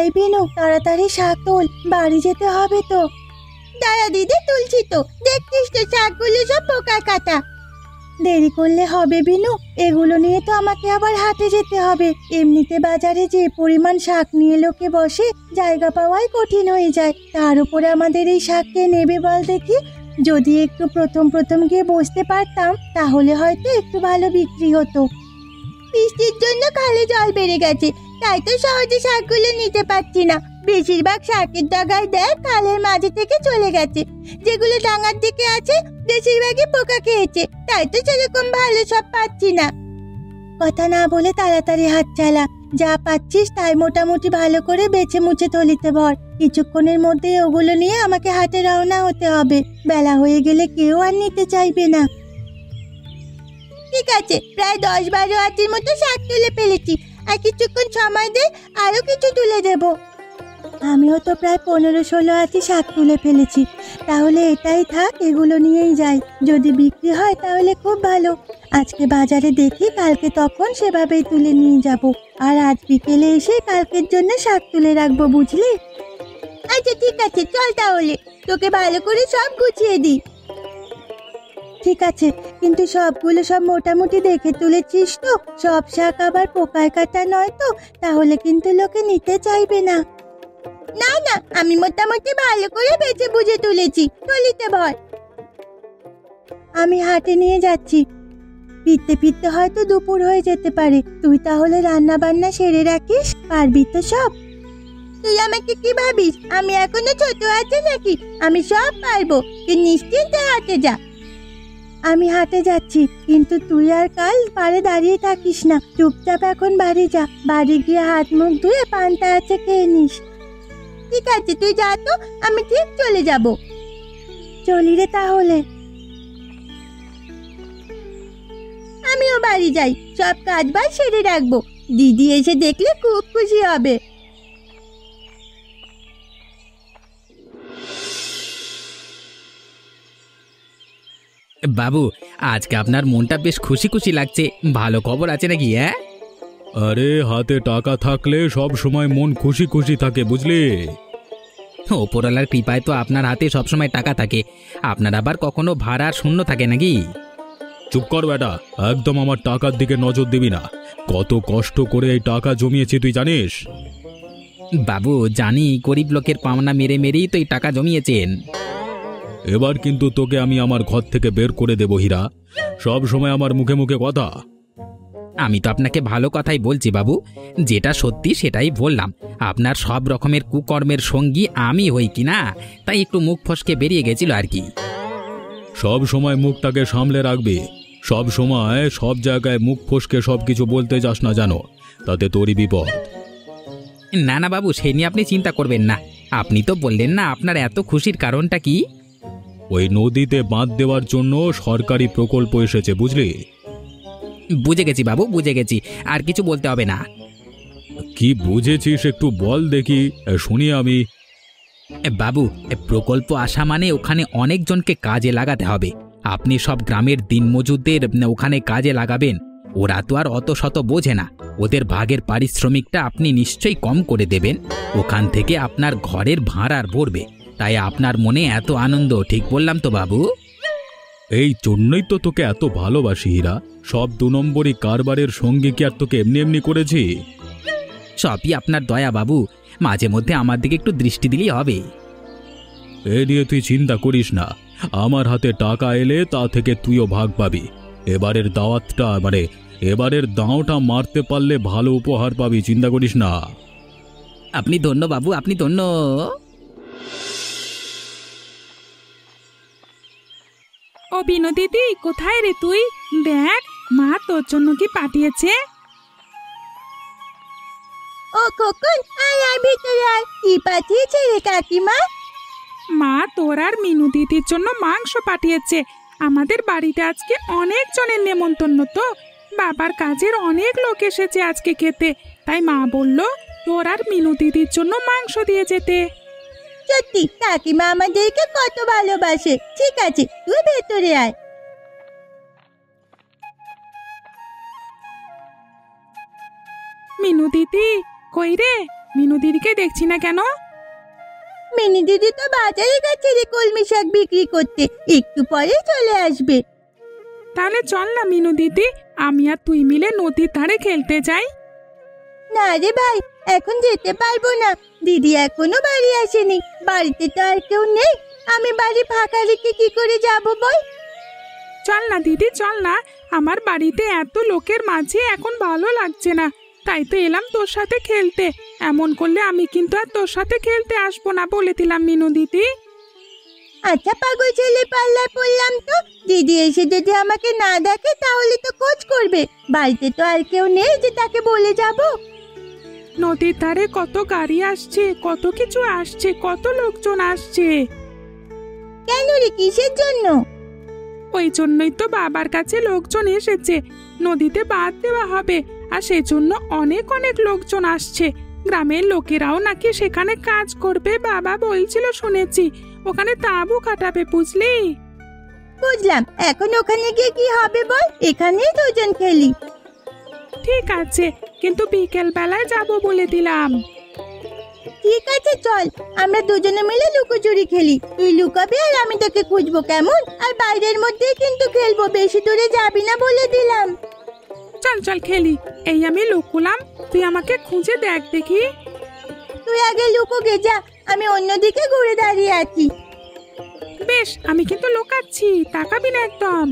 এই বিনু, তাড়াতাড়ি শাক তোল, বাড়ি যেতে হবে তো। দাঁড়া দিদি, তুলছি তো, দেখছিস তো শাকগুলো সব পোকা কাটা। দেরি করলে হবে বিনু, এগুলো নিয়ে তো আমাকে আবার হাটে যেতে হবে। এমনিতে বাজারে যে পরিমাণ শাক নিয়ে লোকে বসে, জায়গা পাওয়াই কঠিন হয়ে যায়। তার উপরে আমাদের এই শাক কে নেবে বল দেখি? যদি একটু প্রথম প্রথম গিয়ে বসতে পারতাম, তাহলে হয়তো একটু ভালো বিক্রি হতো। বৃষ্টির জন্য খালে জল বেড়ে গেছে, তাই তো সহজে শাকগুলো নিতে পারছি না। বেশিরভাগ শাকের ডাগায় দেখ খালের মাঝে থেকে চলে গেছে। যেগুলো ডাঙার দিকে আছে বেশিরভাগই পোকা খেয়েছে, তাই তো সেরকম ভালো সব পাচ্ছি না। কথা না বলে তাড়াতাড়ি হাত চালা। যা পাচ্ছিস তাই মোটামুটি ভালো করে বেছে মুছে থলিতে ভর। কিছুক্ষণের মধ্যে ওগুলো নিয়ে আমাকে হাটে রওনা হতে হবে। বেলা হয়ে গেলে কেউ আর নিতে চাইবে না। ঠিক আছে, প্রায় 10-12 আটির মতো শাক তুলে ফেলেছি। আর কিছুক্ষণ সময় দে, আরো কিছু তুলে দেব। আমিও তো প্রায় 15-16 আটি শাক তুলে ফেলেছি। তাহলে এটাই থাক, এগুলো নিয়েই যাই। যদি বিক্রি হয় তাহলে খুব ভালো। আজকে বাজারে দেখি, কালকে তখন সেভাবেই তুলে নিয়ে যাব। আর আজ বিকেলে এসে কালকের জন্য শাক তুলে রাখবো, বুঝলি? আচ্ছা ঠিক আছে, চল তাহলে, তোকে ভালো করে সব গুছিয়ে দিই। ঠিক আছে, কিন্তু সবগুলো সব মোটামুটি দেখে তুলেছিস তো? সব শাক আবার পোকায় কাটা নয় তো? তাহলে কিন্তু লোকে নিতে চাইবে না। না না, আমি মোটামুটি ভালো করে বেছে বুঝে তুলেছি, থলিতে ভর। আমি হাটে নিয়ে যাচ্ছি। ফিরতে ফিরতে হয়তো দুপুর হয়ে যেতে পারে। তুই তাহলে রান্না বান্না সেরে রাখিস, পারবি তো সব? তুই আমাকে কি ভাবিস আমি এখনো ছোট আছি নাকি? আমি সব পারবো, তুই নিশ্চিন্তে হাটে যা। আমি হাটে যাচ্ছি, কিন্তু তুই আর কাল পাড়ে দাঁড়িয়ে থাকিস না। চুপচাপ এখন বাড়ি যা। বাড়ি গিয়ে হাত মুখ ধুয়ে পান্তা আছে খেয়ে নিস। ঠিক আছে, তুই যা তো, আমি ঠিক চলে যাব। চলি রে তাহলে। আমিও বাড়ি যাই, সব কাজ বাজ সেরে রাখবো। দিদি এসে দেখলে খুব খুশি হবে। বাবু, আজকে আপনার মনটা বেশ খুশি খুশি লাগছে। ভালো খবর আছে নাকি? হ্যাঁ, আরে হাতে টাকা থাকলে সব সময় মন খুশি খুশি থাকে, বুঝলি? ওপরওয়ালার কৃপায় তো আপনার হাতে সবসময় টাকা থাকে। আপনার আবার কখনো ভাড়া শূন্য থাকে নাকি? চুপ কর বেটা, একদম আমার টাকার দিকে নজর দিবি না। কত কষ্ট করে এই টাকা জমিয়েছি তুই জানিস? বাবু জানি, গরিব লোকের পাওনা মেরে মেরেই তো এই টাকা জমিয়েছেন। এবার কিন্তু তোকে আমি আমার ঘর থেকে বের করে দেব হীরা। সব সময় আমার মুখে মুখে কথা। আমি তো আপনাকে ভালো কথাই বলছি বাবু, যেটা সত্যি সেটাই বললাম। আপনার সব রকমের কুকর্মের সঙ্গী আমি হই কি না, তাই একটু মুখ ফসকে বেরিয়ে গেছিল আর কি। সব সময় মুখটাকে সামলে রাখবি। সব সময় সব জায়গায় মুখ ফসকে সবকিছু বলতে যাস না, জানো? তাতে তোরই বিপদ। না না বাবু, সেই নিয়ে আপনি চিন্তা করবেন না। আপনি তো বললেন না আপনার এত খুশির কারণটা কি? ওই নদীতে বাঁধ দেওয়ার জন্য সরকারি প্রকল্প এসেছে, বুঝলি? বুঝে গেছি বাবু, বুঝে গেছি। আর কিছু বলতে হবে না। কি বুঝেছিস একটু বল দেখি, শুনি আমি। বাবু, প্রকল্প আসা মানে ওখানে অনেকজনকে কাজে লাগাতে হবে। আপনি সব গ্রামের দিনমজুরদের ওখানে কাজে লাগাবেন। ওরা তো আর অত শত বোঝে না। ওদের ভাগের পারিশ্রমিকটা আপনি নিশ্চয়ই কম করে দেবেন। ওখান থেকে আপনার ঘরের ভাড়ার ভরবে। তাই আপনার মনে এত আনন্দ, ঠিক বললাম তো বাবু? এই জন্যই তো তোকে এত ভালোবাসি হীরা। সব 2 নম্বরই কারবারের সঙ্গে কি আর তোকে এমনি এমনি করেছি? সবই আপনার দয়া বাবু, মাঝে মধ্যে আমার দিকে একটু দৃষ্টি দিলেই হবে। এ নিয়ে তুই চিন্তা করিস না। আমার হাতে টাকা এলে তা থেকে তুইও ভাগ পাবি। এবারের দাওয়াতটা এবারের দাওটা মারতে পারলে ভালো উপহার পাবি, চিন্তা করিস না। আপনি ধন্য বাবু, আপনি ধন্য। ও বিনু দিদি, কোথায় রে তুই? দেখ, মা তোর জন্য কি পাঠিয়েছে। ও খোকন, আয় আয় ভিতরে আয়। কি পাঠিয়েছে রে কাকিমা? মা তোর আর মিনু দিদির জন্য মাংস পাঠিয়েছে। আমাদের বাড়িতে আজকে অনেক জনের নেমন্তন্ন তো। বাবার কাজের অনেক লোক এসেছে আজকে খেতে, তাই মা বলল তোর আর মিনু দিদির জন্য মাংস দিয়ে যেতে। সত্যি কাকিমা আমাদেরকে কত ভালোবাসে। ঠিক আছে, তুই ভেতরে আয়। মিনু দিদি কই রে? মিনু দিদিকে দেখছি না কেন? মিনি দিদি তো বাজারে গেছে রে কলমি শাক বিক্রি করতে, একটু পরে চলে আসবে। তাহলে চল না মিনু দিদি, আমি আর তুই মিলে নদীর ধারে খেলতে যাই। না রে ভাই, এখন যেতে পারবো না, দিদি এখনো বাড়ি আসেনি, বাড়িতে তো আর কেউ নেই, আমি বাড়ি ফাঁকা রেখে কি করে যাব বল? চল না দিদি, চল না, আমার বাড়িতে এত লোকের মাঝে এখন ভালো লাগছে না, তাই তো এলাম তোর সাথে খেলতে। এমন করলে আমি কিন্তু আর তোর সাথে খেলতে আসবো না, বলে দিলাম মিনু দিদি। আচ্ছা পাগল ছেলে পাল্লায় পড়লাম তো, দিদি এসে যদি আমাকে না দেখে তাহলে তো খোঁজ করবে, বাড়িতে তো আর কেউ নেই যে তাকে বলে যাব। নদীর ধারে কত গাড়ি আসছে, কত কিছু আসছে, কত লোকজন আসছে। কেন রে, কিসের জন্য? ওই জন্যই তো বাবার কাছে লোকজন এসেছে, নদীতে বাঁধ দেওয়া হবে, আর সেজন্য অনেক অনেক লোকজন আসছে। গ্রামের লোকেরাও নাকি সেখানে কাজ করবে, বাবা বলছিল, শুনেছি। ওখানে তাঁবু কাটাবে, বুঝলি? বুঝলাম, এখন ওখানে গিয়ে কি হবে বল, এখানেই দুজন খেলি। ঠিক আছে, কিন্তু বিকেল বেলায় যাব বলে দিলাম। ঠিক আছে চল, আমরা দুজনে মিলে লুকোচুরি খেলি, তুই লুকাবি আর আমি তোকে খুঁজবো, কেমন? আর বাইরের মধ্যেই কিন্তু খেলবো, বেশি দূরে যাবি না বলে দিলাম। চল চল খেলি। এই আমি লুকুলাম, তুই আমাকে খুঁজে দেখ দেখি। তুই আগে লুকো গে, যা, আমি অন্যদিকে ঘুরে দাঁড়িয়ে আছি। বেশ, আমি কিন্তু লুকাচ্ছি, তাকাবি না একদম।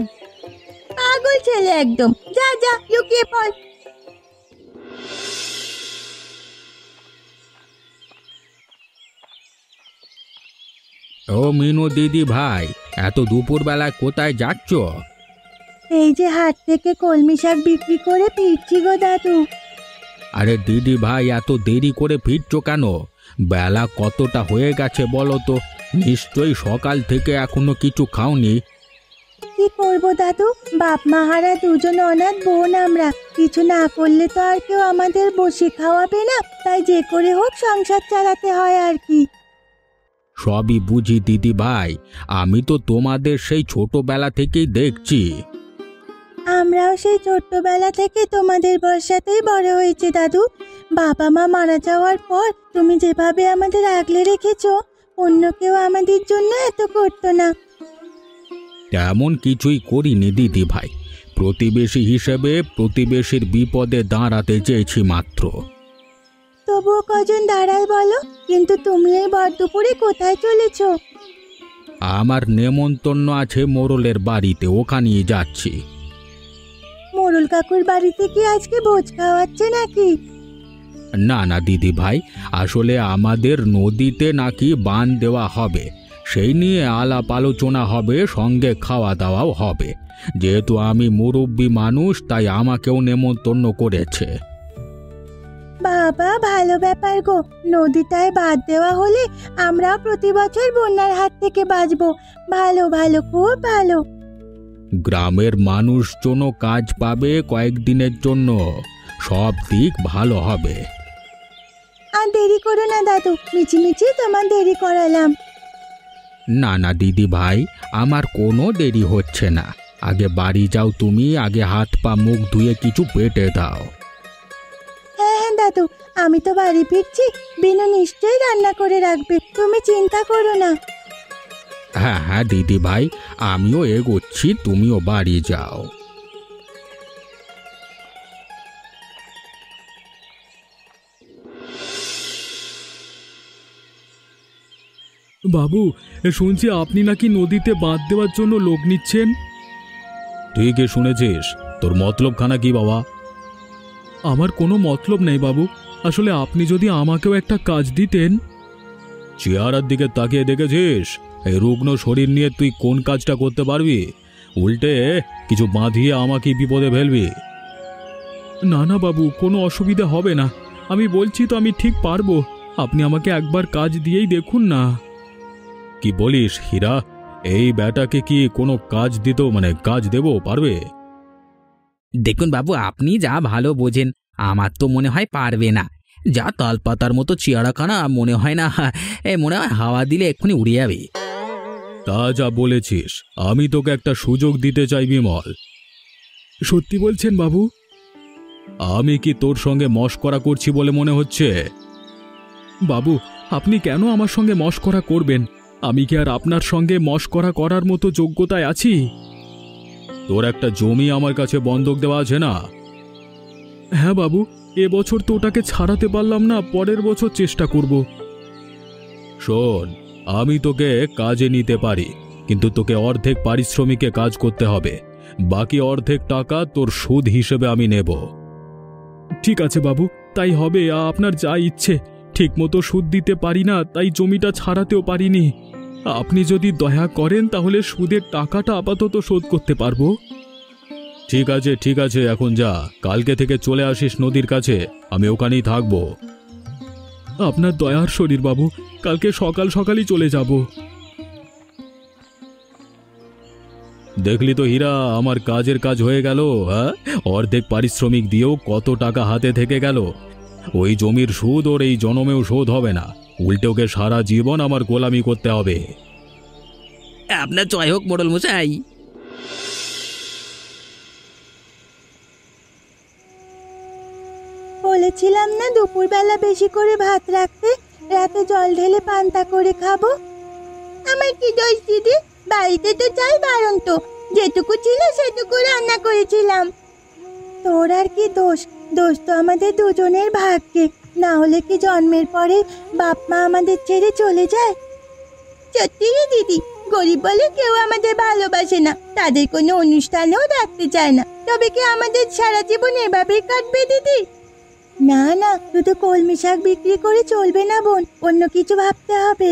পাগল ছেলে একদম, যা যা লুকিয়ে পড়। ও মিনু দিদি ভাই, এত দুপুরবেলায় কোথায় যাচ্ছ? এই যে হাট থেকে কলমি শাক বিক্রি করে ফিরছি গো দাদু। আরে দিদি ভাই, এত দেরি করে ফিরছো কেন? বেলা কতটা হয়ে গেছে বলো তো? নিশ্চয়ই সকাল থেকে এখনো কিছু খাওনি। কি করবো দাদু, বাপ মাহারা দুজন অনাথ বোন আমরা, কিছু না করলে তো আর কেউ আমাদের বসে খাওয়াবে না, তাই যে করে হোক সংসার চালাতে হয় আর কি। সবই বুঝি দিদি ভাই, আমি তো তোমাদের সেই ছোটবেলা থেকেই দেখছি। আমরাও সেই ছোট্টবেলা থেকে তোমাদের ভরসাতেই বড় হয়েছে দাদু। বাবা মা মারা যাওয়ার পর তুমি যেভাবে আমাদের আগলে রেখেছো, অন্য কেউ আমাদের জন্য এত করতো না। তেমন কিছুই করিনি দিদি ভাই, প্রতিবেশী হিসেবে প্রতিবেশীর বিপদে দাঁড়াতে চেয়েছি মাত্র। তবুও কজন দাঁড়ায় বলো, কিন্তু তুমি এই ভর দুপুরে কোথায় চলেছো? আমার নেমন্তন্ন আছে মোড়লের বাড়িতে, ওখানেই যাচ্ছি। মোড়ল কাকুর বাড়িতে কি আজকে ভোজ খাওয়াচ্ছে নাকি? না না দিদি ভাই, আসলে আমাদের নদীতে নাকি বাঁধ দেওয়া হবে, সেই নিয়ে আলাপ আলোচনা হবে, সঙ্গে খাওয়া দাওয়াও হবে। যেহেতু আমি মুরব্বী মানুষ, তাই আমাকেও নেমন্তন্ন করেছে। বাবা, ভালো ব্যাপার গো, নদীটায় বাঁধ দেওয়া হলে আমরাও প্রতি বছর বন্যার হাত থেকে বাঁচবো। ভালো ভালো, খুব ভালো। গ্রামের মানুষজনও কাজ পাবে কয়েকদিনের জন্য, সব দিক ভালো হবে। আর দেরি করো না দাদু, মিছিমিছি তোমার দেরি করালাম। না না দিদি ভাই, আমার কোনো দেরি হচ্ছে না। আগে বাড়ি যাও তুমি, আগে হাত পা মুখ ধুয়ে কিছু পেটে দাও। হ্যাঁ হ্যাঁ দাদু, আমি তো বাড়ি ফিরছি, বিনু নিশ্চয়ই রান্না করে রাখবে, তুমি চিন্তা করো না। হ্যাঁ হ্যাঁ দিদি ভাই, আমিও এগোচ্ছি, তুমিও বাড়ি যাও। বাবু, শুনছি আপনি নাকি নদীতে বাঁধ দেওয়ার জন্য লোক নিচ্ছেন। ঠিকই শুনেছিস, তোর মতলবখানা কি বাবা? আমার কোনো মতলব নেই বাবু, আসলে আপনি যদি আমাকেও একটা কাজ দিতেন। চেহারার দিকে তাকিয়ে দেখেছিস? এই রুগ্ন শরীর নিয়ে তুই কোন কাজটা করতে পারবি? উল্টে কিছু বাঁধিয়ে আমাকে বিপদে ফেলবি। না না বাবু, কোনো অসুবিধা হবে না, আমি বলছি তো আমি ঠিক পারবো, আপনি আমাকে একবার কাজ দিয়েই দেখুন না। কি বলিস হীরা, এই ব্যাটাকে কি কোনো কাজ দিত, কাজ দেবো পারবে? দেখুন বাবু, আপনি যা ভালো বোঝেন, আমার তো মনে হয় পারবে না। যা তালপাতার মতো চেয়ারাখানা, মনে হয় না, মনে হয় হাওয়া দিলে এক্ষুনি উড়ে যাবে। তা যা বলেছিস, আমি তোকে একটা সুযোগ দিতে চাই বিমল। সত্যি বলছেন বাবু? আমি কি তোর সঙ্গে মশকরা করছি বলে মনে হচ্ছে? বাবু, আপনি কেন আমার সঙ্গে মশকরা করবেন? আমি কি আর আপনার সঙ্গে মশকরা করার মতো যোগ্যতায় আছি? তোর একটা জমি আমার কাছে বন্ধক দেওয়া আছে না? হ্যাঁ বাবু, এবছর তো ওটাকে ছাড়াতে পারলাম না, পরের বছর চেষ্টা করব। শোন, আমি তোকে কাজে নিতে পারি, কিন্তু তোকে অর্ধেক পারিশ্রমিকে কাজ করতে হবে। বাকি অর্ধেক টাকা তোর সুদ হিসেবে আমি নেব। ঠিক আছে বাবু, তাই হবে। আপনার যা ইচ্ছে। ঠিকমতো সুদ দিতে পারি না, তাই জমিটা ছাড়াতেও পারিনি। আপনি যদি দয়া করেন তাহলে সুদের টাকাটা আপাতত শোধ করতে পারবো। ঠিক আছে ঠিক আছে, এখন যা, কালকে থেকে চলে আসিস নদীর কাছে, আমি ওখানেই থাকবো। আপনার দয়ার শরীর বাবু, কালকে সকাল সকালই চলে যাব। দেখলি তো হীরা, আমার কাজের কাজ হয়ে গেল। হ্যাঁ, অর্ধেক পারিশ্রমিক দিয়েও কত টাকা হাতে থেকে গেল। ওই জমির সুদ ওর এই জনমেও শোধ হবে না, উল্টে ওকে সারা জীবন আমার গোলামি করতে হবে। আপনার জয় হোক মোড়ল মশাই। বলেছিলাম না দুপুরবেলা বেশি করে ভাত রাখতে, রাতে জল ঢেলে পান্তা করে খাবো। আমার কি দোষ দিদি? বাড়িতে তো চাই বারন্ত, যেটুকু ছিল সেটুকু রান্না করেছিলাম। তোর আর কি দোষ? দোষ তো আমাদের দুজনের ভাগ্যে। না হলে কি জন্মের পরে বাপ মা আমাদের ছেড়ে চলে যায়? সত্যি রে দিদি, গরিব বলে কেউ আমাদের ভালোবাসে না, তাদের কোনো অনুষ্ঠানেও ডাকতে চায় না। তবে কি আমাদের সারা জীবন এভাবেই কাটবে দিদি? না না, শুধু কলমি শাক বিক্রি করে চলবে না বোন, অন্য কিছু ভাবতে হবে।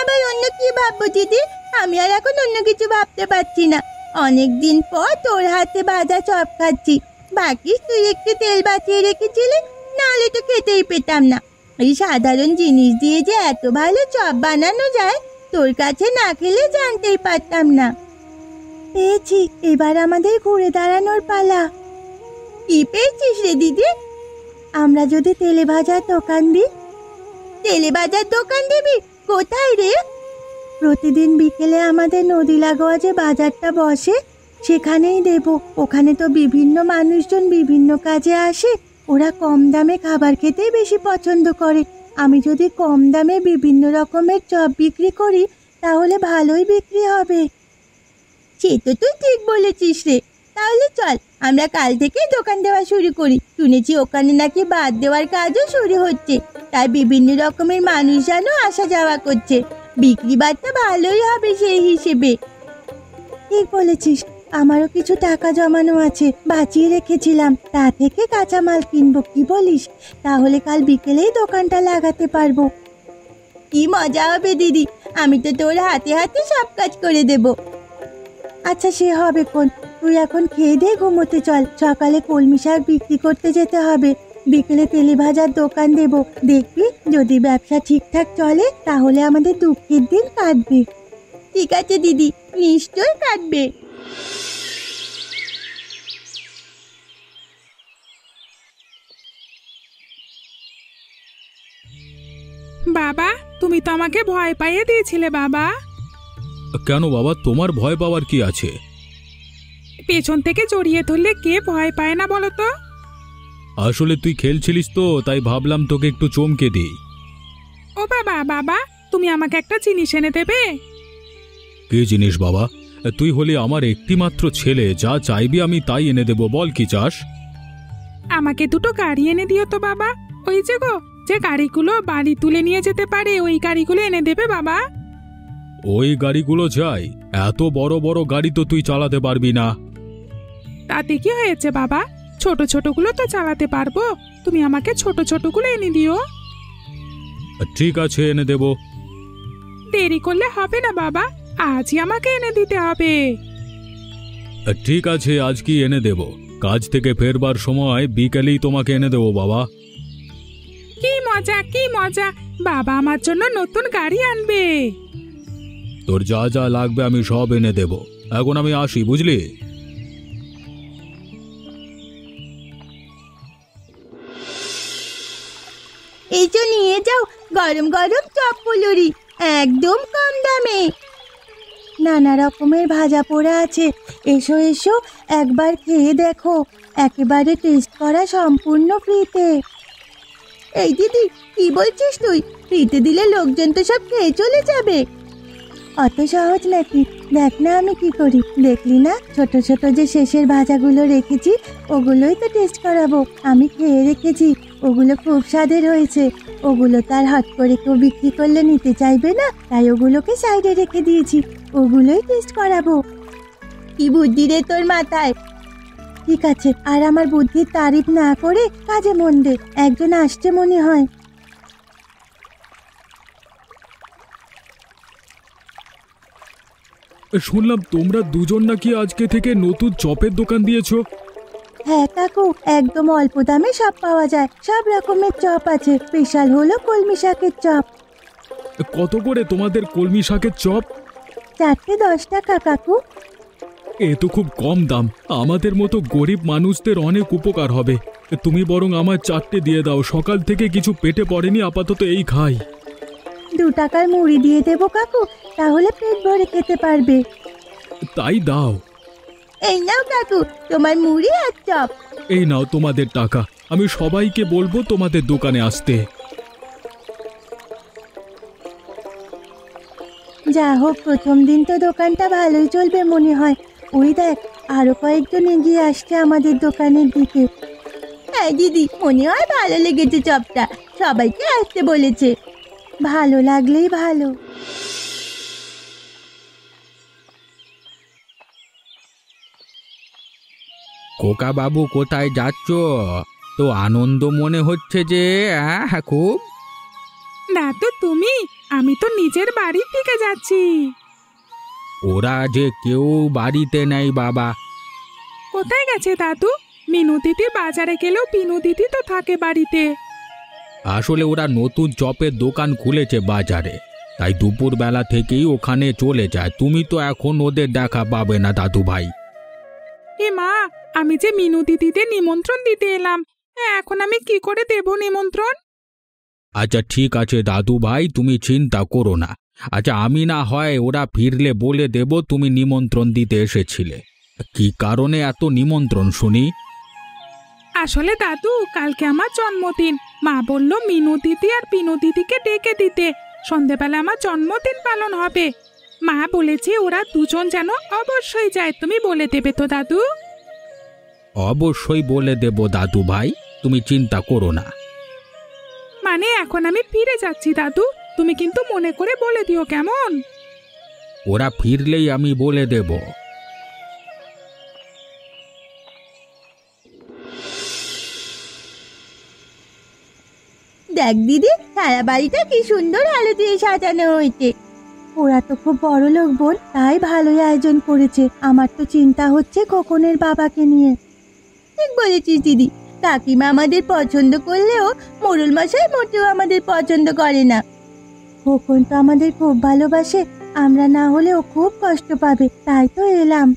আবার অন্য কি ভাববো দিদি? আমি আর এখন অন্য কিছু ভাবতে পারছি না। অনেক দিন পর তোর হাতে ভাজা চপ খাচ্ছি। বাকি তুই একটু তেল বাঁচিয়ে রেখেছিলি, নাহলে তো খেতেই পেতাম না। এই সাধারণ জিনিস দিয়ে যে এত ভালো চপ বানানো যায়, তোর কাছে না খেলে জানতেই পারতাম না। পেয়েছি, এবার আমাদের ঘুরে দাঁড়ানোর পালা। কি পেয়েছিস রে দিদি? আমরা যদি তেলে ভাজার দোকান দিই। তেলে ভাজার দোকান দিবি? কোথায় রে? প্রতিদিন বিকেলে আমাদের নদী লাগোয়া যে বাজারটা বসে, সেখানেই দেব। ওখানে তো বিভিন্ন মানুষজন বিভিন্ন কাজে আসে, ওরা কম দামে খাবার খেতেই বেশি পছন্দ করে। আমি যদি কম দামে বিভিন্ন রকমের চপ বিক্রি করি, তাহলে ভালোই বিক্রি হবে। সে তো তুই ঠিক বলেছিস রে। তাহলে চল, আমরা কাল থেকে দোকান দেওয়া শুরু করি। শুনেছি ওখানে নাকি বাদ দেওয়ার কাজও শুরু হচ্ছে, তাই বিভিন্ন রকমের মানুষ যেন আসা যাওয়া করছে। বিক্রি বাট্টা ভালোই হবে সেই হিসেবে। ঠিক বলেছিস, আমারও কিছু টাকা জমানো আছে, বাঁচিয়ে রেখেছিলাম। তা থেকে কাঁচামাল কিনবো, কি বলিস? তাহলে কাল বিকেলেই দোকানটা লাগাতে পারবো। কি মজা হবে দিদি, আমি তো তোর হাতে হাতে সব কাজ করে দেব। আচ্ছা সে হবে কোন, তুই এখন খেয়ে দিয়ে ঘুমোতে চল। সকালে কলমি শাক বিক্রি করতে যেতে হবে, বিকেলে তেলে ভাজার দোকান দেব। দেখবি যদি ব্যবসা ঠিকঠাক চলে, তাহলে আমাদের দুঃখের দিন কাটবে। ঠিক আছে দিদি, নিশ্চয় কাটবে। বাবা, তুমি তো আমাকে ভয় পাইয়ে দিয়েছিলে বাবা। কেন বাবা, তোমার ভয় পাওয়ার কি আছে? পেছন থেকে জড়িয়ে ধরলে কে ভয় পায় না বলো তো? আসলে তুই খেলছিলিস তো, তাই ভাবলাম তোকে একটু চমকে দিই। ও বাবা, বাবা তুমি আমাকে একটা জিনিস এনে দেবে? কি জিনিস বাবা? তুই হলি আমার একটি মাত্র ছেলে, যা চাইবি আমি তাই এনে দেব। বল কি চাস? আমাকে দুটো গাড়ি এনে দিও তো বাবা। ওই যে গো, যে গাড়িগুলো বাড়ি তুলে নিয়ে যেতে পারে, ওই গাড়িগুলো এনে দেবে বাবা। ওই গাড়িগুলো চাই? এত বড় বড় গাড়ি তো তুই চালাতে পারবি না। তাতে কি হয়েছে বাবা, ছোট ছোটগুলো তো চালাতে পারবো। তুমি আমাকে ছোট ছোটগুলো এনে দিও। ঠিক আছে, এনে দেব। দেরি করলে হবে না বাবা, আজই আমাকে এনে দিতে হবে। ঠিক আছে, আজ কি এনে দেব। কাজ থেকে ফেরবার সময় বিকেলেই তোমাকে এনে দেবো বাবা। কি মজা, কি মজা, বাবা আমার জন্য নতুন গাড়ি আনবে। তোর যা যা লাগবে আমি সব এনে দেব। এখন আমি আসি, বুঝলি? এই যে নিয়ে যাও গরম গরম চপ ফুলুরি, একদম কম দামে। নানা রকমের ভাজা পোড়া আছে, এসো এসো একবার খেয়ে দেখো, একেবারে টেস্ট করা সম্পূর্ণ ফ্রিতে। এই দিদি, কি বলছিস তুই? ফ্রিতে দিলে লোকজন তো সব খেয়ে চলে যাবে। অত সহজ নাকি? দেখ না আমি কি করি, দেখলি না ছোট ছোট যে শেষের ভাজাগুলো রেখেছি, ওগুলোই তো টেস্ট করাবো। আমি খেয়ে রেখেছি, ওগুলো খুব স্বাদের হয়েছে। ওগুলো তার হট করে কেউ বিক্রি করলে নিতে চাইবে না, তাই ওগুলোকে সাইডে রেখে দিয়েছি, ওগুলোই টেস্ট করাবো। কি বুদ্ধি রে তোর মাথায়! ঠিক আছে, আর আমার বুদ্ধির তারিফ না করে কাজে মন দে, একজন আসছে মনে হয়। শুনলাম তোমরা দুজন নাকি আজকে থেকে নতুন চপের দোকান দিয়েছো। হ্যাঁ কাকু, একদম অল্প দামে সব পাওয়া যায়, সব রকমের চপ আছে। স্পেশাল হলো কলমি শাকের চপ। কত করে তোমাদের কলমি শাকের চপ? 4টে 10 টাকা কাকু। এ তো খুব কম দাম, আমাদের মতো গরিব মানুষদের অনেক উপকার হবে। তুমি বরং আমার 4টে দিয়ে দাও, সকাল থেকে কিছু পেটে পড়েনি, আপাতত এই খাই। 2 টাকার মুড়ি দিয়ে দেবো কাকু, তাহলে পেট ভরে খেতে পারবে। তাই দাও। এই নাও কাকু, তোমার মুড়ি আর চপ। এই নাও তোমাদের টাকা, আমি সবাইকে বলবো তোমাদের দোকানে আসতে। যা হোক, প্রথম দিন তো দোকানটা ভালোই চলবে মনে হয়। ওই দেখ, আরো কয়েকজন এগিয়ে আসছে আমাদের দোকানের দিকে। হ্যাঁ দিদি, মনে হয় ভালো লেগেছে চপটা, সবাইকে আসতে বলেছে। ভালো লাগলেই ভালো। খোকা বাবু, কোথায় যাচ্ছ? তো আনন্দ মনে হচ্ছে যে। হ্যাঁ খুব। দাদু তুমি? আমি তো নিজের বাড়ির দিকে যাচ্ছি। ওরা যে কেউ বাড়িতে নেই বাবা। কোথায় গেছে দাদু? মিনু দিদি বাজারে গেলেও বিনু দিদি তো থাকে বাড়িতে। আসলে ওরা নতুন চপের দোকান খুলেছে বাজারে, তাই দুপুরবেলা থেকেই ওখানে চলে যায়। তুমি তো এখন ওদের দেখা পাবে না দাদু ভাই। এ মা, আমি যে মিনু দিদিদের নিমন্ত্রণ দিতে এলাম, এখন আমি কি করে দেব নিমন্ত্রণ? আচ্ছা ঠিক আছে দাদু ভাই, তুমি চিন্তা করো না। আচ্ছা আমি না হয় ওরা ফিরলে বলে দেব তুমি নিমন্ত্রণ দিতে এসেছিলে। কি কারণে এত নিমন্ত্রণ শুনি? আসলে দাদু, কালকে আমার জন্মদিন। মা বলল মিনু দিদি আর বিনু দিদিকে ডেকে দিতে, সন্ধেবেলা আমার জন্মদিন পালন হবে। মা বলেছে ওরা দুজন যেন অবশ্যই যায়, তুমি বলে দেবে তো দাদু? অবশ্যই বলে দেব দাদু ভাই, তুমি চিন্তা করো না। মানে এখন আমি ফিরে যাচ্ছি দাদু, তুমি কিন্তু মনে করে বলে দিও কেমন? ওরা ফিরলেই আমি বলে দেব। দেখ দিদি, সারা বাড়িটা কি সুন্দর আলো দিয়ে সাজানো হয়েছে। ওরা তো খুব বড় লোক বোন, তাই ভালোই আয়োজন করেছে। আমার তো চিন্তা হচ্ছে খোকনের বাবাকে নিয়ে। ঠিক বলেছিস দিদি, কাকিমা আমাদের পছন্দ করলেও মোড়ল মশাই মোটেও আমাদের পছন্দ করে না। খোকন তো আমাদের খুব ভালোবাসে, আমরা না হলে ও খুব কষ্ট পাবে, তাই তো এলাম।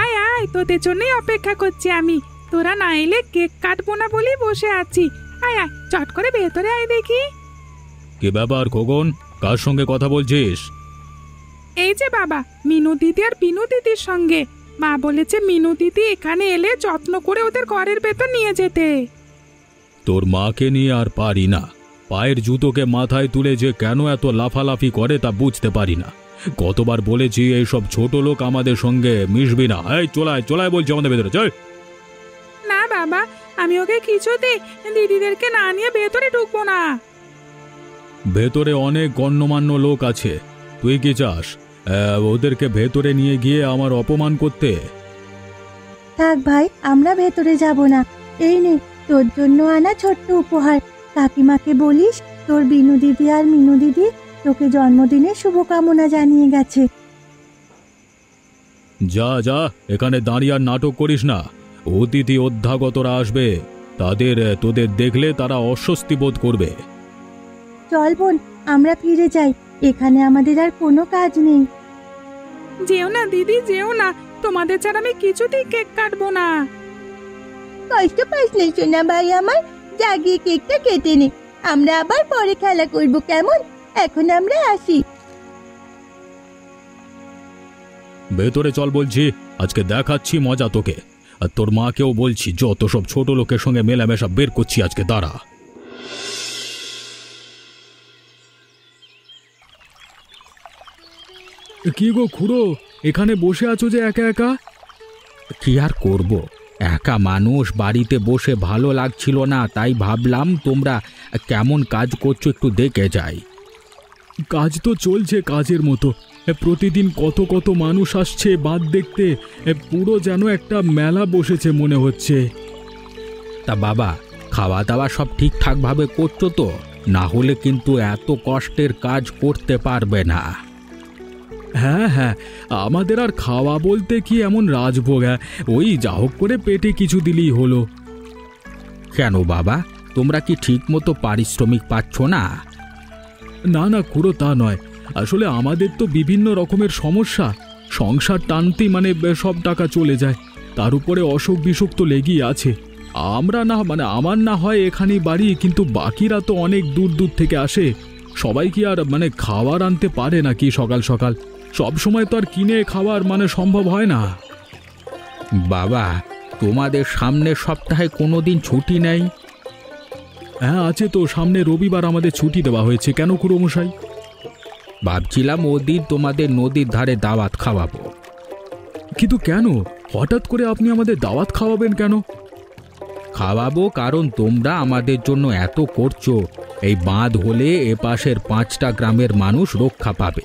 আয় আয়, তোদের জন্যই অপেক্ষা করছি আমি। তোরা না এলে কেক কাটবো না বলেই বসে আছি। আয় আয়, চট করে ভেতরে আয় দেখি। কি ব্যাপার খোকন, কার সঙ্গে কথা বলছিস? এই যে বাবা, মিনু দিদি আর বিনু দিদির সঙ্গে। মা বলেছে মিনু দিদি এখানে এলে যত্ন করে ওদের ঘরের ভেতর নিয়ে যেতে। তোর মাকে নিয়ে আর পারি না, পায়ের জুতোকে মাথায় তুলে যে কেন এত লাফালাফি করে তা বুঝতে পারি না। কতবার বলেছি এইসব ছোট লোক আমাদের সঙ্গে মিশবি না। এই চলায় চলায় বলছি আমাদের ভেতরে চল। না বাবা, আমি ওকে কিছুতেই দিদিদেরকে না নিয়ে ভেতরে ঢুকবো না। ভেতরে অনেক গণ্যমান্য লোক আছে, তুই কি চাস ওদেরকে ভেতরে নিয়ে গিয়ে আমার অপমান করতে? থাক ভাই, আমরা ভেতরে যাব না। এই নে তোর জন্য আনা ছোট্ট উপহার। কাকিমাকে বলিস তোর বিনু দিদি আর মিনু দিদি তোকে জন্মদিনের শুভকামনা জানিয়ে গেছে। যা যা, এখানে দাঁড়িয়ে আর নাটক করিস না। অতিথি অধ্যাগতরা আসবে, তোদের দেখলে তারা অস্বস্তি বোধ করবে। চল বোন, আমরা ফিরে যাই, এখানে আমাদের আর কোনো কাজ নেই। যেও না দিদি, যেও না, তোমাদের ছাড়া আমি কিছুতেই কেক কাটবো না। কষ্ট পাস না সোনা ভাই আমার, জাগিয়ে কেকটা কেটে নে, আমরা আবার পরে খেলা করব কেমন? এখন আমরা আসি। ভেতরে চল বলছি, আজকে দেখাচ্ছি মজা তোকে। আর তোর মাকেও বলছি, যত সব ছোট লোকের সঙ্গে মেলামেশা বের করছি আজকে, দাঁড়া। কি গো খুড়ো, এখানে বসে আছো যে একা একা? কি আর করব, একা মানুষ, বাড়িতে বসে ভালো লাগছিল না, তাই ভাবলাম তোমরা কেমন কাজ করছো একটু দেখে যাই। কাজ তো চলছে কাজের মতো, প্রতিদিন কত কত মানুষ আসছে বাঁধ দেখতে, পুরো যেন একটা মেলা বসেছে মনে হচ্ছে। তা বাবা, খাওয়া দাওয়া সব ঠিকঠাকভাবে করছো তো? না হলে কিন্তু এত কষ্টের কাজ করতে পারবে না। হ্যাঁ হ্যাঁ, আমাদের আর খাওয়া বলতে কি এমন রাজভোগ, ওই যা হোক করে পেটে কিছু দিলেই হলো। কেন বাবা, তোমরা কি ঠিক মতো পারিশ্রমিক পাচ্ছ না? না না খুড়ো, তা নয়, আসলে আমাদের তো বিভিন্ন রকমের সমস্যা, সংসার টানতেই সব টাকা চলে যায়, তার উপরে অসুখ বিসুখ তো লেগেই আছে। আমরা না আমার না হয় এখানেই বাড়ি, কিন্তু বাকিরা তো অনেক দূর দূর থেকে আসে, সবাই কি আর খাবার আনতে পারে নাকি সকাল সকাল? সব সময় তো আর কিনে খাওয়ার সম্ভব হয় না। বাবা, তোমাদের সামনের সপ্তাহে কোনোদিন ছুটি নেই? হ্যাঁ আছে তো, সামনে রবিবার আমাদের ছুটি দেওয়া হয়েছে। কেন খুড়ো মশাই? ভাবছিলাম ওদিন তোমাদের নদীর ধারে দাওয়াত খাওয়াবো। কিন্তু কেন হঠাৎ করে আপনি আমাদের দাওয়াত খাওয়াবেন কেন? খাওয়াবো কারণ তোমরা আমাদের জন্য এত করছো, এই বাঁধ হলে এপাশের 5টা গ্রামের মানুষ রক্ষা পাবে।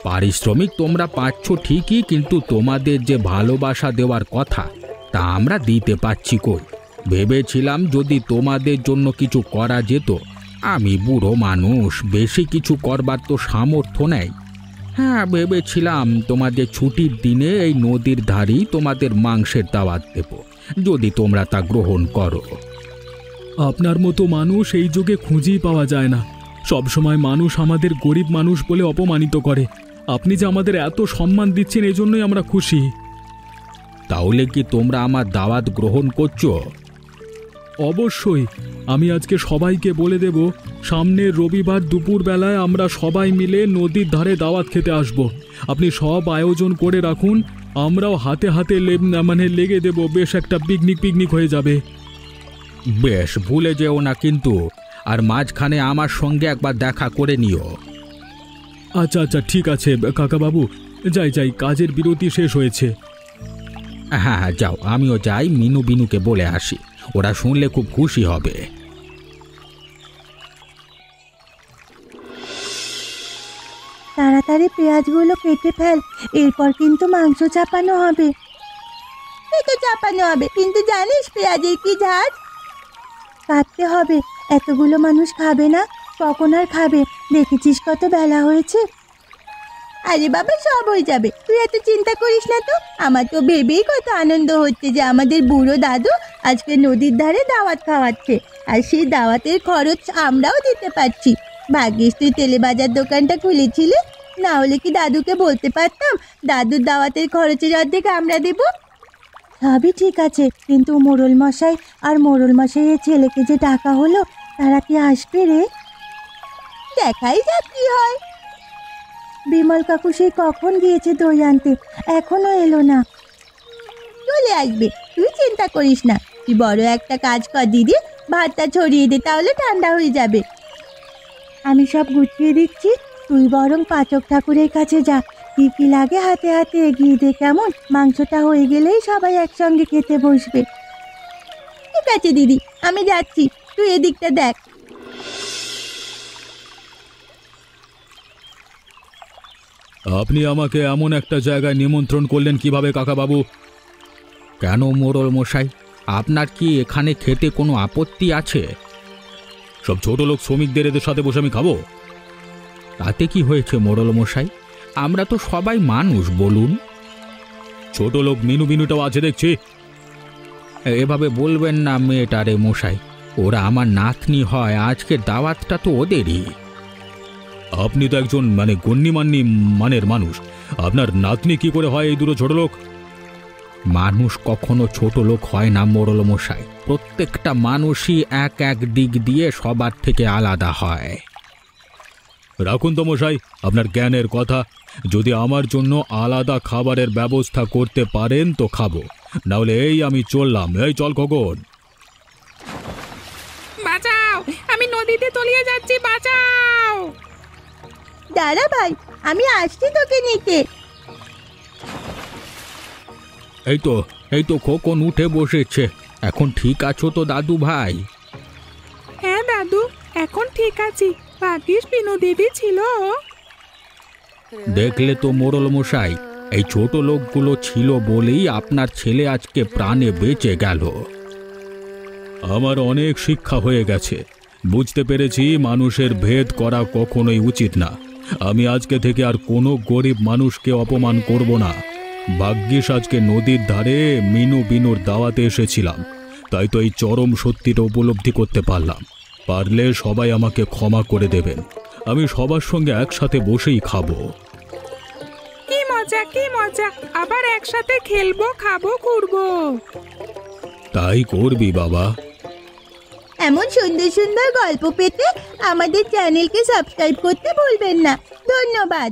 পারিশ্রমিক তোমরা পাচ্ছ ঠিকই, কিন্তু তোমাদের যে ভালোবাসা দেওয়ার কথা তা আমরা দিতে পারছি কই। ভেবেছিলাম যদি তোমাদের জন্য কিছু করা যেত। আমি বুড়ো মানুষ, বেশি কিছু করবার তো সামর্থ্য নেই। হ্যাঁ, ভেবেছিলাম তোমাদের ছুটির দিনে এই নদীর ধারেই তোমাদের মাংসের দাওয়াত দেব, যদি তোমরা তা গ্রহণ করো। আপনার মতো মানুষ এই যুগে খুঁজেই পাওয়া যায় না। সবসময় মানুষ আমাদের গরিব মানুষ বলে অপমানিত করে। আপনি যে আমাদের এত সম্মান দিচ্ছেন, এজন্যই আমরা খুশি। তাহলে কি তোমরা আমার দাওয়াত গ্রহণ করছো? অবশ্যই, আমি আজকে সবাইকে বলে দেব, সামনের রবিবার দুপুরবেলায় আমরা সবাই মিলে নদীর ধারে দাওয়াত খেতে আসব। আপনি সব আয়োজন করে রাখুন, আমরাও হাতে হাতে লেগে দেব, বেশ একটা পিকনিক হয়ে যাবে। বেশ, ভুলে যেও না কিন্তু, আর মাঝখানে আমার সঙ্গে একবার দেখা করে নিও। আচ্ছা আচ্ছা, ঠিক আছে কাকাবাবু, যাই, কাজের বিরতি শেষ হয়েছে। হ্যাঁ হ্যাঁ, যাও, আমিও যাই, মিনু বিনুকে বলে আসি, ওরা শুনলে খুব খুশি হবে। তাড়াতাড়ি পেঁয়াজগুলো কেটে ফেল, এরপর কিন্তু মাংস চাপানো হবে। তো চাপানো হবে, কিন্তু জানিস পেঁয়াজের কি ঝাঁজ? কাটতে হবে, এতগুলো মানুষ খাবে না, কখন আর খাবে? দেখেছিস কত বেলা হয়েছে। আরে বাবা, সব হয়ে যাবে, তুই এত চিন্তা করিস না তো। আমার তো ভেবেই কত আনন্দ হচ্ছে যে আমাদের বুড়ো দাদু আজকে নদীর ধারে দাওয়াত খাওয়াচ্ছে, আর সেই দাওয়াতের খরচ আমরাও দিতে পারছি। ভাগ্যিস তুই তেলে বাজার দোকানটা খুলেছিলি, না হলে কি দাদুকে বলতে পারতাম দাদুর দাওয়াতের খরচের অর্ধেক আমরা দেব। সবই ঠিক আছে, কিন্তু মোড়ল মশাই আর মোড়ল মশাইয়ের ছেলেকে যে ডাকা হলো, তারা কি আসবে রে? দেখাই যাক কি হয়। বিমল কাকু সেই কখন গিয়েছে দই আনতে, এখনো এলো না। চলে আসবে, তুই চিন্তা করিস না। তুই বড় একটা কাজ কর দিদি, ভাতটা ছড়িয়ে দে, তাহলে ঠান্ডা হয়ে যাবে। আমি সব গুছিয়ে দিচ্ছি, তুই বরং পাচক ঠাকুরের কাছে যা, কি কি লাগে হাতে হাতে এগিয়ে দে, কেমন? মাংসটা হয়ে গেলেই সবাই একসঙ্গে খেতে বসবে। ঠিক আছে দিদি, আমি যাচ্ছি, তুই এদিকটা দেখ। আপনি আমাকে এমন একটা জায়গায় নিমন্ত্রণ করলেন কিভাবে কাকাবাবু? কেন মোড়ল মশাই, আপনার কি এখানে খেতে কোনো আপত্তি আছে? সব ছোট লোক শ্রমিকদের এদের সাথে বসে আমি খাবো? তাতে কি হয়েছে মোড়ল মশাই, আমরা তো সবাই মানুষ, বলুন। ছোট লোক মিনুটাও আছে দেখছি। এভাবে বলবেন না মেয়েটারে মশাই, ওরা আমার নাতনি হয়, আজকে দাওয়াতটা তো ওদেরই। আপনি তো একজন গণ্যমান্য মানের মানুষ, আপনার নাতনি কি করে হয় এই দুটো ছোট লোক? মানুষ কখনো ছোট লোক হয় না মোড়ল মশাই, প্রত্যেকটা মানুষই এক এক দিক দিয়ে সবার থেকে আলাদা হয়। রাখুন তো মশাই আপনার জ্ঞানের কথা, যদি আমার জন্য আলাদা খাবারের ব্যবস্থা করতে পারেন তো খাবো, নাহলে এই আমি চললাম। এই চল খোকন। বাঁচাও, আমি নদীতে তলিয়ে যাচ্ছি, বাঁচাও। দাঁড়া ভাই, আমি আসছি তোকে নিতে। এই তো খোকন উঠে বসেছে। এখন ঠিক আছো তো দাদু ভাই? হ্যাঁ দাদু, এখন ঠিক আছি। ভাগ্যিস বিনু দিদি ছিল। দেখলে তো মোড়ল মশাই, এই ছোট লোকগুলো ছিল বলেই আপনার ছেলে আজকে প্রাণে বেঁচে গেল। আমার অনেক শিক্ষা হয়ে গেছে। বুঝতে পেরেছি মানুষের ভেদ করা কখনোই উচিত না। আমি আজকে থেকে আর কোনো গরিব মানুষকে অপমান করব না। ভাগ্যিস আজকে নদীর ধারে বিনুর দাওয়াতে এসেছিলাম, তাই তো এই চরম সত্যিটা উপলব্ধি করতে পারলাম। পারলে সবাই আমাকে ক্ষমা করে দেবেন। আমি সবার সঙ্গে একসাথে বসেই খাবো। কি মজা, কি মজা! আবার একসাথে খেলবো, খাবো, ঘুরবো। তাই করবি বাবা। এমন সুন্দর সুন্দর গল্প পেতে আমাদের চ্যানেলকে সাবস্ক্রাইব করতে ভুলবেন না। ধন্যবাদ।